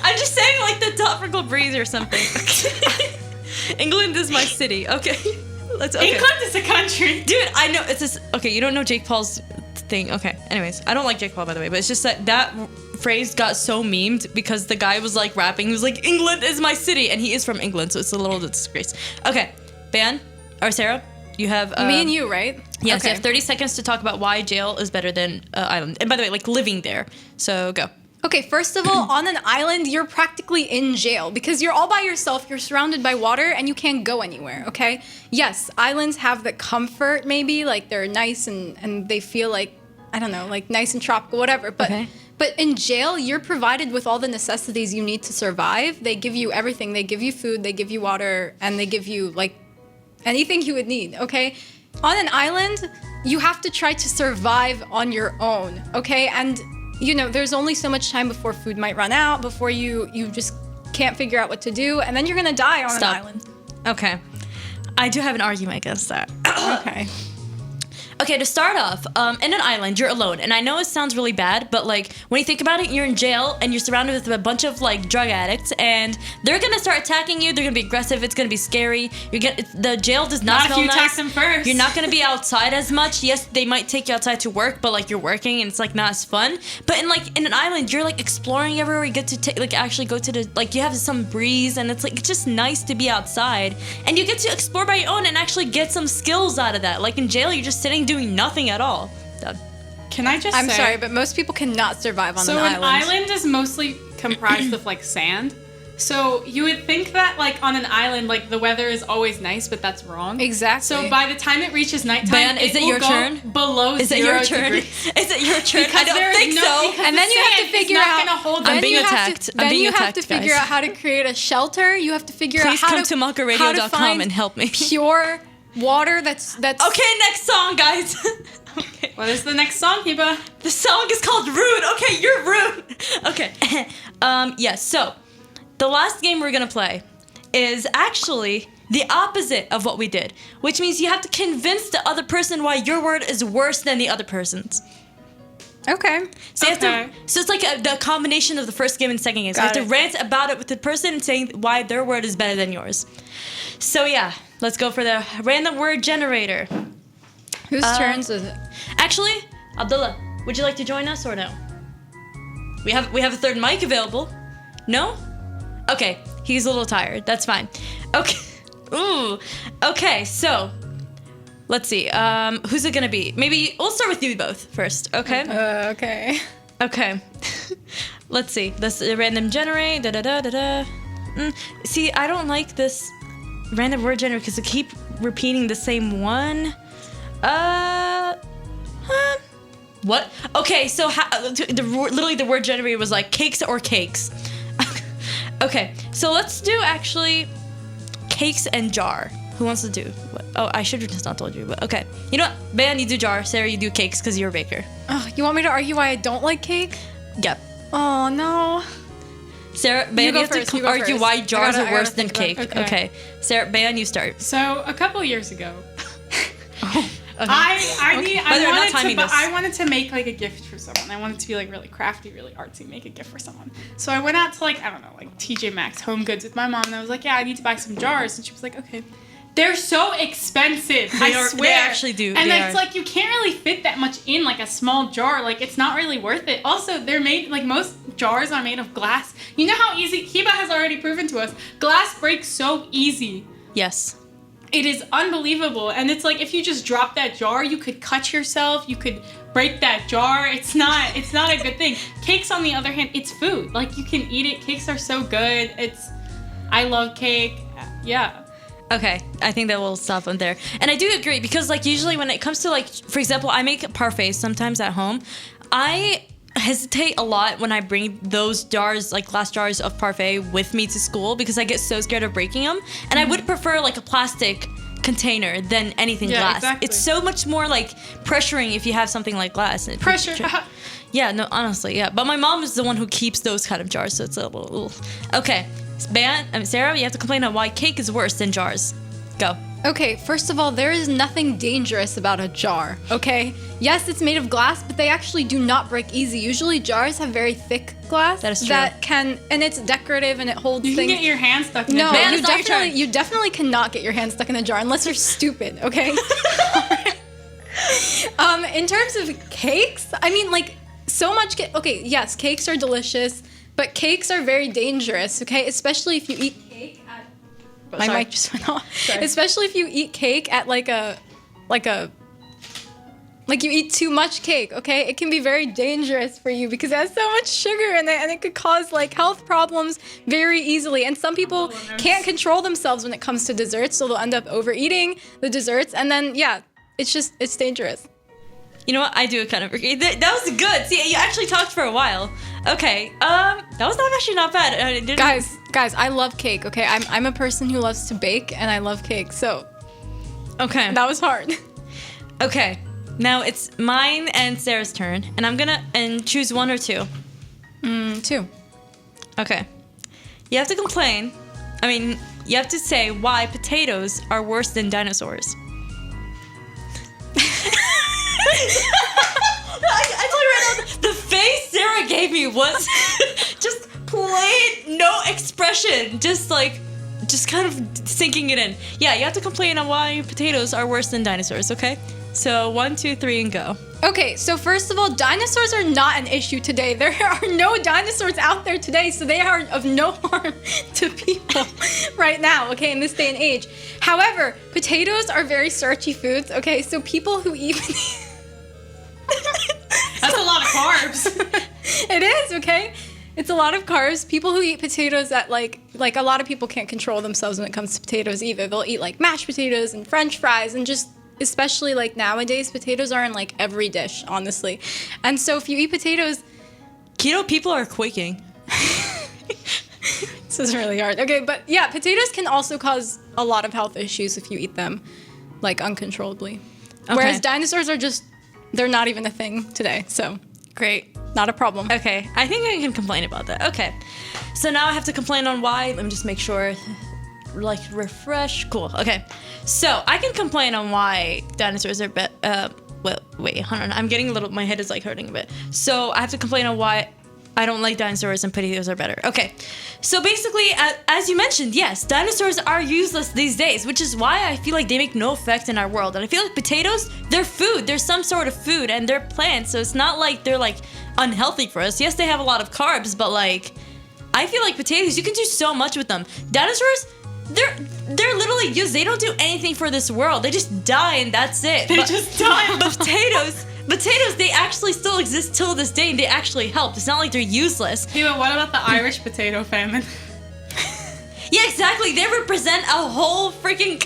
I'm just saying like the tropical breeze or something. England is my city. Okay. Okay. England is a country. Dude, I know it's this. Okay, you don't know Jake Paul's thing. Okay. Anyways, I don't like Jake Paul, by the way, but it's just that phrase got so memed because the guy was like rapping. He was like, England is my city, and he is from England, so it's a little disgrace. Okay, Bayanne or Sarah, you have Me and you, right? Yes, Okay. you have 30 seconds to talk about why jail is better than island. And by the way, like living there. So go. Okay, first of all, on an island, you're practically in jail because you're all by yourself, you're surrounded by water, and you can't go anywhere, okay? Yes, islands have the comfort, maybe, like they're nice and they feel like, I don't know, like nice and tropical, whatever. But Okay. But in jail, you're provided with all the necessities you need to survive. They give you everything. They give you food, they give you water, and they give you like anything you would need, okay? On an island, you have to try to survive on your own, okay? And you know, there's only so much time before food might run out, before you just can't figure out what to do, and then you're gonna die on an island. Okay. I do have an argument against that. Okay. Okay, to start off, in an island, you're alone. And I know it sounds really bad, but like when you think about it, you're in jail and you're surrounded with a bunch of like drug addicts and they're gonna start attacking you. They're gonna be aggressive. It's gonna be scary. The jail does not Not smell if you nice. attack them first. You're not gonna be outside as much. Yes, they might take you outside to work, but like you're working and it's like not as fun. But in an island, you're like exploring everywhere. You get to like actually go to the like you have some breeze and it's like it's just nice to be outside and you get to explore by your own and actually get some skills out of that. Like in jail, you're just sitting doing nothing at all. Done. Can I just I'm say? sorry, but most people cannot survive on So an an island is mostly comprised of like sand. So you would think that like on an island, like the weather is always nice, but that's wrong. Exactly. So by the time it reaches nighttime, Bayanne, is it will your go turn? Below Is it 0 your turn? degrees. Is it your turn? I Because don't there is think no- so. because And then the you have sand to is figure not out. gonna hold I'm them. being you have attacked. To, I'm then being you have attacked, to figure guys. out how to create a shelter. You have to figure Please out how come to how to monkaradio.com find and help me. pure water. That's Okay, next song, guys. Okay. What is the next song, Hiba? The song is called Rude. Okay, you're rude. Okay. Yes, so the last game we're gonna play is actually the opposite of what we did, which means you have to convince the other person why your word is worse than the other person's. Okay. So you have Okay. to, so it's like the combination of the first game and second game. So Got you have to rant about it with the person saying why their word is better than yours. So yeah, let's go for the random word generator. Whose turns is it? Actually, Abdullah, would you like to join us or no? We have a third mic available. No? Okay, he's a little tired. That's fine. Okay. Ooh. Okay, so let's see. Who's it gonna be? Maybe we'll start with you both first. Okay. Okay. Okay. Let's see. This random generate. Da da da da da. See, I don't like this. random word generator because I keep repeating the same one. What? Okay, so literally the word generator was like cakes or cakes. Okay, so let's do actually cakes and jar. Who wants to do what? Oh, I should have just not told you, but okay. You know what? Bayanne, you do jar. Sarah, you do cakes because you're a baker. Oh, you want me to argue why I don't like cake? Yep. Oh, no. Sarah, Bayanne, you have to argue why jars are worse than cake. Okay. Sarah, Bayanne, you start. So a couple years ago, Okay. I wanted to make like a gift for someone. I wanted to be like really crafty, really artsy, make a gift for someone. So I went out to like, I don't know, like TJ Maxx, Home Goods with my mom, and I was like, yeah, I need to buy some jars. And she was like, okay. They're so expensive. I swear. They actually do. And it's like you can't really fit that much in like a small jar. Like it's not really worth it. Also, they're made like most jars are made of glass. You know how easy Hiba has already proven to us. Glass breaks so easy. Yes. It is unbelievable. And it's like if you just drop that jar, you could cut yourself. You could break that jar. It's not a good thing. Cakes, on the other hand, it's food. Like you can eat it. Cakes are so good. I love cake. Yeah. Okay, I think that will stop them there. And I do agree because like usually when it comes to like, for example, I make parfaits sometimes at home. I hesitate a lot when I bring those jars, like glass jars of parfait with me to school because I get so scared of breaking them. And I would prefer like a plastic container than anything glass. Exactly. It's so much more like pressuring if you have something like glass. Pressure. Yeah, no, honestly, yeah. But my mom is the one who keeps those kind of jars, so it's a little... Okay. Sarah, you have to complain on why cake is worse than jars. Go. Okay, first of all, there is nothing dangerous about a jar, okay? Yes, it's made of glass, but they actually do not break easy. Usually jars have very thick glass. That is true. And it's decorative and it holds You things. can get your hand stuck in No, a jar. you definitely cannot get your hand stuck in a jar unless you're stupid, okay? In terms of cakes, I mean, like, so much... Okay, yes, cakes are delicious, but cakes are very dangerous, okay? Especially if you eat cake at... My mic just went off. Sorry. Especially if you eat cake at like you eat too much cake, okay? It can be very dangerous for you because it has so much sugar in it and it could cause like health problems very easily. And some people can't control themselves when it comes to desserts, so they'll end up overeating the desserts and then, yeah, it's dangerous. You know what? I do kind of agree. That was good. See, you actually talked for a while. Okay. That was actually not bad. Guys, I love cake, okay? I'm a person who loves to bake and I love cake, so Okay. that was hard. Okay. Now it's mine and Sarah's turn, and I'm gonna choose one or two. 2. Okay. You have to complain. I mean, you have to say why potatoes are worse than dinosaurs. I told you right now, the face Sarah gave me was just plain no expression, just kind of sinking it in. Yeah, you have to complain on why potatoes are worse than dinosaurs, okay? So 1, 2, 3, and go. Okay, so first of all, dinosaurs are not an issue today. There are no dinosaurs out there today, so they are of no harm to people right now, okay, in this day and age. However, potatoes are very starchy foods, okay? So people who eat... That's a lot of carbs. It is, okay? It's a lot of carbs. People who eat potatoes that like a lot of people can't control themselves when it comes to potatoes either. They'll eat like mashed potatoes and French fries and just... Especially like nowadays, potatoes are in like every dish, honestly. And so if you eat potatoes... Keto people are quaking. This is really hard. Okay, but yeah, potatoes can also cause a lot of health issues if you eat them like uncontrollably. Okay. Whereas dinosaurs are just, they're not even a thing today. So Great. not a problem. Okay, I think I can complain about that. Okay. So now I have to complain on why. Let me just make sure. Like, refresh. Cool. Okay. So I can complain on why dinosaurs are better. Wait, hold on. I'm getting a little... My head is, like, hurting a bit. So I have to complain on why I don't like dinosaurs and potatoes are better. Okay. So basically, as you mentioned, yes, dinosaurs are useless these days, which is why I feel like they make no effect in our world. And I feel like potatoes, they're food. They're some sort of food, and they're plants, so it's not like they're, like, unhealthy for us. Yes, they have a lot of carbs, but, like, I feel like potatoes, you can do so much with them. Dinosaurs... They're literally used. They don't do anything for this world. They just die and that's it. They just die. But potatoes, they actually still exist till this day and they actually help. It's not like they're useless. Hey, but what about the Irish potato famine? Yeah, exactly. They represent a whole freaking.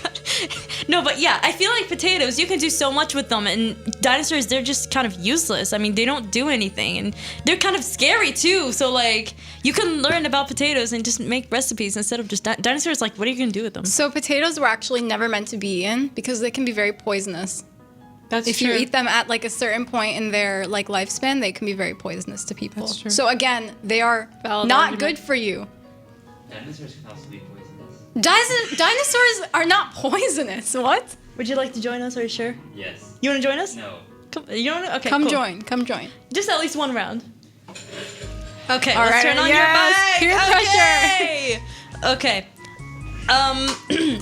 No, but yeah, I feel like potatoes. You can do so much with them, and dinosaurs, they're just kind of useless. I mean, they don't do anything, and they're kind of scary too. So like, you can learn about potatoes and just make recipes instead of just dinosaurs. Like, what are you gonna do with them? So potatoes were actually never meant to be eaten because they can be very poisonous. That's If true. you eat them at like a certain point in their like lifespan, they can be very poisonous to people. That's true. So again, they are Valid not argument. good for you. Dinosaurs can also be poisonous. Dinosaurs are not poisonous. What? Would you like to join us? Are you sure? Yes. You want to join us? No. Come, you want to? Okay, Come cool. join. Come join. Just at least one round. Okay, All let's right, turn on yes, your peer mic. Okay.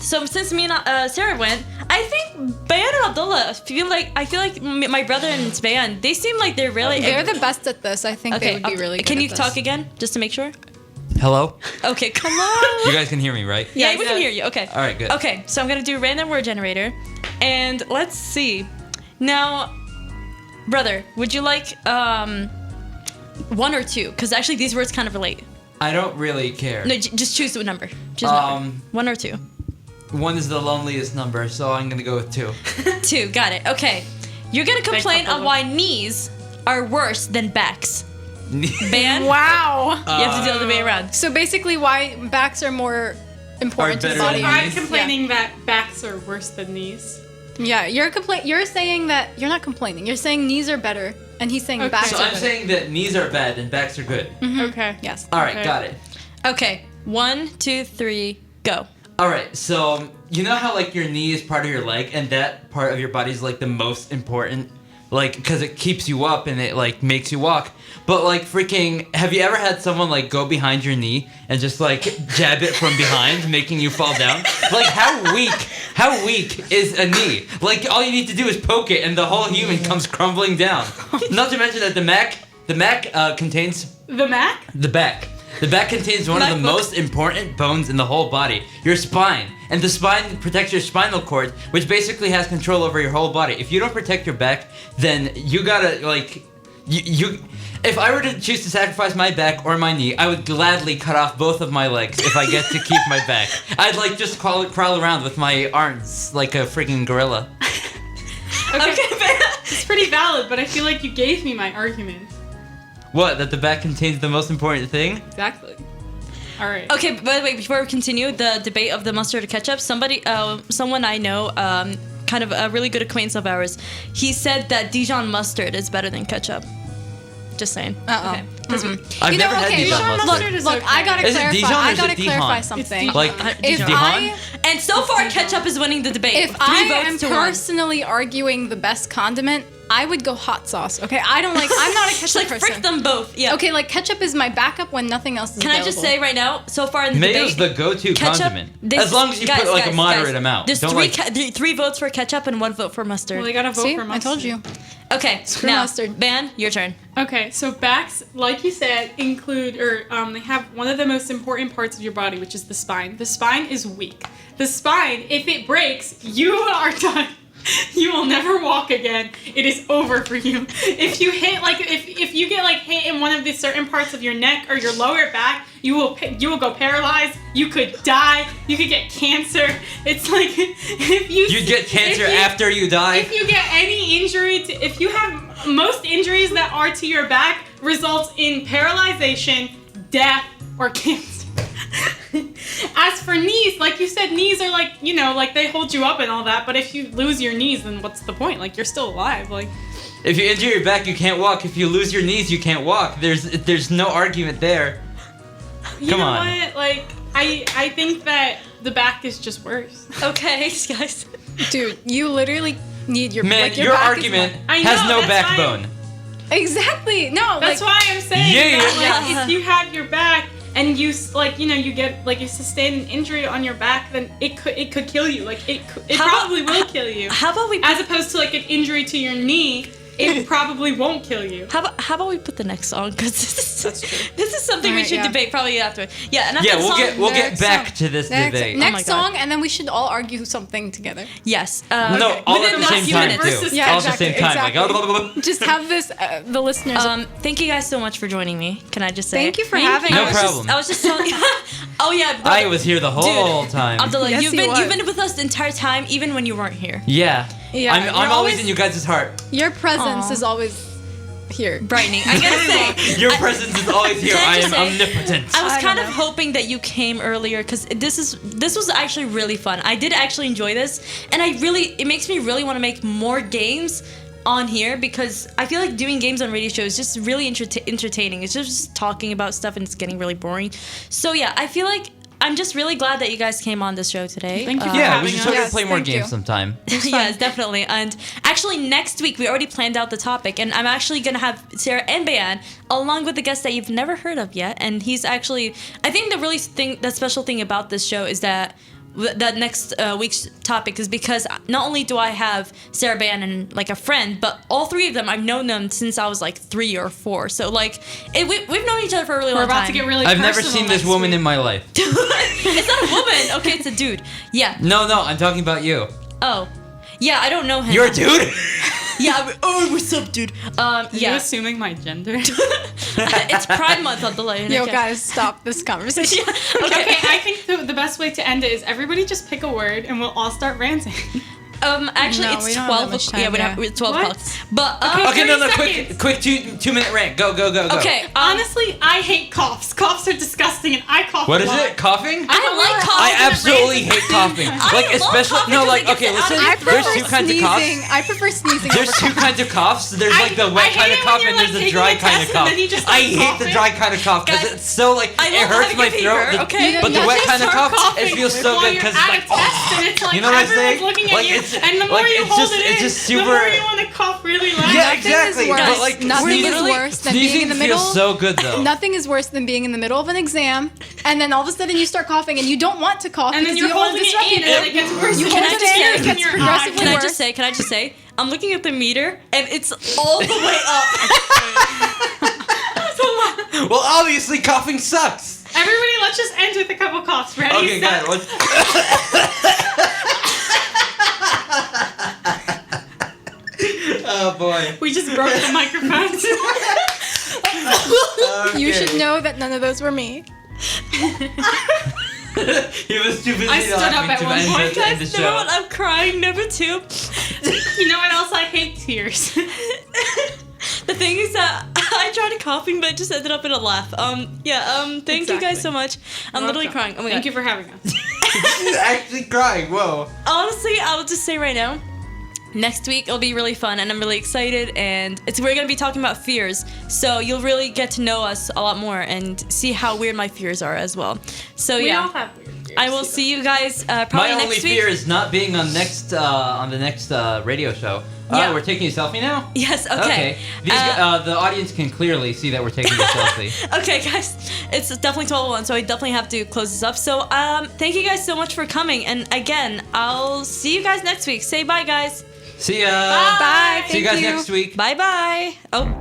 So since me and Sarah went, I think Bayanne and Abdullah I feel like my brother and Bayanne, they seem like they're really. They're the best at this. I think they would be really good Can at you this. talk again, just to make sure? Hello? Okay, come on. You guys can hear me, right? Yeah, we can hear you. Okay. All right, good. Okay, so I'm gonna do random word generator, and let's see. Now, brother, would you like one or two? Because actually, these words kind of relate. I don't really care. No, just choose a number. Choose a number. One or two. One is the loneliest number, so I'm gonna go with 2. Two. Got it. Okay. You're gonna complain couple on why knees are worse than backs. Ban. Wow. You have to do the other way around. So basically, why backs are more important to the better body. than I'm knees? complaining that backs are worse than knees. Yeah, you're saying that you're not complaining. You're saying knees are better, and he's saying Okay. backs So are I'm better. saying that knees are bad and backs are good. Okay. Yes. All right, Okay. got it. Okay. 1, 2, 3, go. All right, so you know how like your knee is part of your leg, and that part of your body is like the most important, like because it keeps you up and it like makes you walk. But like freaking, have you ever had someone like go behind your knee and just like jab it from behind, making you fall down? Like how weak is a knee? Like all you need to do is poke it, and the whole human comes crumbling down. Not to mention that the Mac contains The Mac? the back. The back contains one of the MacBook. most important bones in the whole body, your spine. And the spine protects your spinal cord, which basically has control over your whole body. If you don't protect your back, then you gotta, like, you if I were to choose to sacrifice my back or my knee, I would gladly cut off both of my legs if I get to keep my back. I'd, like, just crawl around with my arms like a freaking gorilla. Okay. Ban. It's pretty valid, but I feel like you gave me my argument. What, that the back contains the most important thing? Exactly. All right. Okay, by the way, before we continue the debate of the mustard or ketchup, someone I know, kind of a really good acquaintance of ours, he said that Dijon mustard is better than ketchup. Just saying. Uh-oh. Okay. 'Cause- I've never had okay, Dijon mustard. mustard is Look, okay. I gotta Is it clarify. Dijon or I is gotta it Dijon? clarify It's something. Dijon. Like, If Dijon? I And so far, ketchup is winning the debate. if 3 I votes am to 1. personally arguing the best condiment, I would go hot sauce. Okay, I'm not a ketchup Just like person. frick them both. Yeah. Okay, like ketchup is my backup when nothing else is Can I just say right now, so far in the Mayo's debate, the go-to ketchup, condiment. this- As long as you put like a moderate amount. There's Don't three, like. three votes for ketchup and 1 vote for mustard. Well, they gotta vote See, for I mustard. told you. Okay, Screw now, mustard. Ban, your turn. Okay, so backs, like you said, include they have one of the most important parts of your body, which is the spine. The spine is weak. The spine, if it breaks, you are done. You will never walk again. It is over for you. If you hit if you get hit in one of the certain parts of your neck or your lower back, you will go paralyzed. You could die. You could get cancer. It's like if you You'd get cancer if you- after you die. If you get any injury, if you have most injuries that are to your back results in paralyzation, death, or cancer. As for knees, like you said, knees are like they hold you up and all that. But if you lose your knees, then what's the point? Like you're still alive. Like If you injure your back, you can't walk. If you lose your knees, you can't walk. There's no argument there. you Come know on. what? Like I think that the back is just worse. Okay, guys. Dude, you literally need your Man, like, your back is argument I has know, no that's why- backbone. Exactly. No, That's like why I'm saying that Yeah. if you have your back and you you get you sustain an injury on your back, then it could kill you. Like it How probably about- will kill you. How about we As opposed to like an injury to your knee, it probably won't kill you. How about we put the next song? Because That's true. this is something we Alright, should yeah. debate probably after. Yeah, and after Yeah, the song, we'll get Next back song. to this debate. my Next God. song, and then we should all argue something together. yes. No, okay. all Within at the the same few time minutes. too. Yeah, all exactly, at the same time. exactly. Like, Just have this, the listeners. Thank you guys so much for joining me. Can I just say? Thank you for Thank having you. No us. problem. I was just telling. Oh yeah. I was here the whole time. Abdullah, Yes, you've he was. been with us the entire time, even when you weren't here. Yeah. Yeah, I'm you're always always- in you guys' heart. Your presence Aw. is always here. Brightening. I gotta say. Your presence is always here. Can I I just am say- omnipotent. I was I kind don't of know. hoping that you came earlier because this was actually really fun. I did actually enjoy this, and it makes me really want to make more games on here because I feel like doing games on radio shows is just really entertaining. It's just talking about stuff and it's getting really boring. So yeah, I feel like I'm just really glad that you guys came on this show today. Thank you for Yeah, having we should us. totally Yes, play more thank you. games sometime. Yes, definitely. And actually, next week we already planned out the topic, and I'm actually gonna have Sara and Bayanne along with a guest that you've never heard of yet. And he's actually, I think the special thing about this show is that that next week's topic is because not only do I have Sara, Bayanne, and like a friend, but all three of them I've known them since I was like 3 or 4. So like we've known each other for a really We're long about time. to get really I've never personal seen this next woman week. in my life. It's not a woman. Okay, it's a dude. Yeah. No, I'm talking about you. Oh. Yeah, I don't know him. You're a dude? Yeah. Oh, what's up, dude? Are you Yeah. assuming my gender? It's Pride Month on the line. Yo, okay. guys, stop this conversation. Okay. Okay, I think the best way to end it is everybody just pick a word and we'll all start ranting. Actually, No, it's we don't have 12 that much o'clock. Yeah, time, we yeah. don't. It's 12 What? o'clock. But Okay. Okay, no, 30 quick 2-minute rant. Go. okay. Honestly, I hate coughs. Coughs are disgusting and I cough What a is lot. it? Coughing? I don't like coughs. I and it absolutely rains. hate coughing. Like love especially coughing no, because like it gets okay, it out listen. of I your There's prefer two kinds of coughs. sneezing. I prefer sneezing. There's over two kinds of coughs. There's like the wet I kind hate of it cough when and you're, there's the like, dry taking a kind of test and cough. then you just I start hate the coughing. dry kind of cough because Guys, it's so like I it love hurts having my a fever, throat. okay? But the You wet just kind of start cough, it coughing feels so while good you're because at it's a like test and it's like you know what I'm everyone's saying? looking at Like, you, it's- and the more like, you it's hold just- it in, it's just the more super- you want to cough really loud. Yeah, Nothing exactly. is worse. But like Nothing is sneezing, worse than being sneezing in the middle. feels so good though. Nothing is worse than being in the middle of an exam, and then all of a sudden you start coughing, and you don't want to cough And then because you're you don't want to holding disrupt it in, and then it gets worse. You and hold worse, it and in, tears it gets in your progressively eye. Can I worse. just say? I'm looking at the meter and it's all the way up. Well, obviously coughing sucks. Everybody, let's just end with a couple coughs. Ready? Okay, set? guys. Oh boy. We just broke the microphones. You should Okay. know that none of those were me. He was too busy I stood up laughing at to one end point. the- end the Number show. one, I'm crying. Number two, You know what else I hate? Tears. the thing is that I tried coughing, but it just ended up in a laugh. Thank you guys Exactly. so much. I'm literally crying. Oh my Thank God. you for having us. She's actually crying. Whoa. Honestly, I'll just say right now, next week it'll be really fun, and I'm really excited. And we're gonna be talking about fears, so you'll really get to know us a lot more and see how weird my fears are as well. So We yeah, all have weird fears. I will see you guys probably My next only week. fear is not being on the next radio show. Yeah. We're taking a selfie now. Yes. Okay. The audience can clearly see that we're taking a selfie. Okay, guys, it's definitely 12:01, so I definitely have to close this up. So, thank you guys so much for coming, and again, I'll see you guys next week. Say bye, guys. See ya. Bye. See you Thank guys next week. Bye, bye. Oh.